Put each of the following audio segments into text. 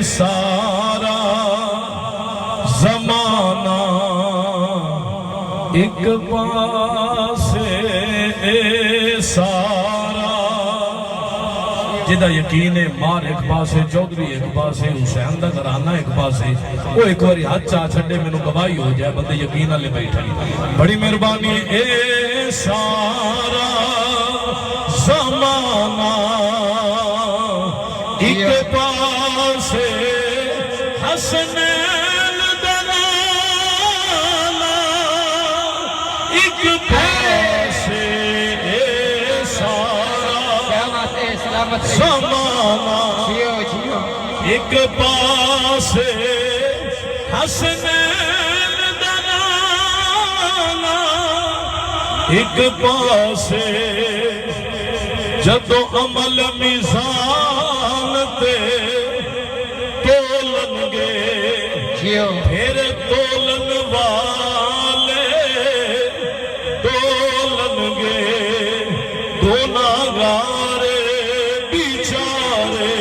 سارا زمانہ ایک پاسے سارا جدہ یقین ہے مار ایک پاسے چودھری ایک پاسے حسین دا گھرانہ ایک پاسے وہ ایک واری ہاتھ چاہ چھڑے میں نو گواہی ہو جائے بندے یقین لے بیٹھے بڑی مہربانی اے سارا زمانہ ایک پاسے حسنین دلالا ایک پاسے سارا زمانہ ایک پاسے حسنین دلالا ایک پاسے جدو عمل میزان تے تولن گے پھر تولن والے تولن گے گناہگار بیچارے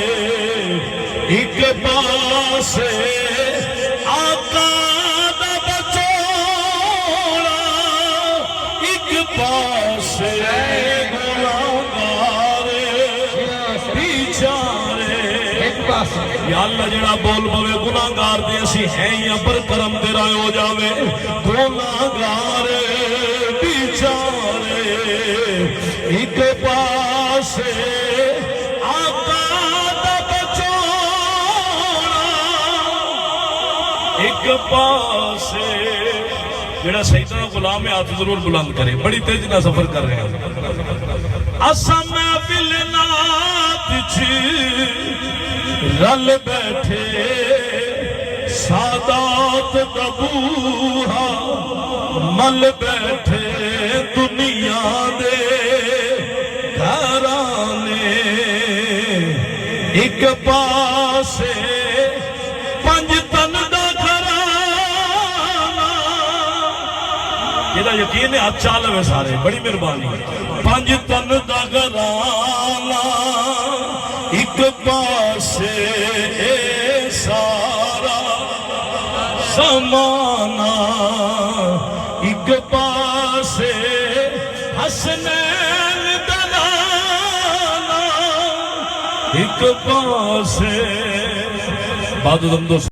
ایک پاسے آقا دا بچوڑا ایک پاسے یا اللہ جڑا بول بوے گناہگار دے اسی ہیں یا پر کرم دے رائے ہو جاوے گناہگار بیچارے ایک پاسے آقا دا بچوڑا ایک پاسے جڑا سیدنا غلام ہاتھ ضرور بلند کرے بڑی تیزی نہ سفر کر رہے ہیں اسا میں بلنات چھ رل بیٹھے سادات دبوہا مل بیٹھے دنیا دے گھرانے ایک پاسے پنج تن دا گھرانا جیدہ یقین ہے ہاتھ چالے میں سارے بڑی مہربانی پنج تن دا گھرانا ایک پاسے سارا زمانہ ایک پاسے حسنین دلالا ایک پاسے بعد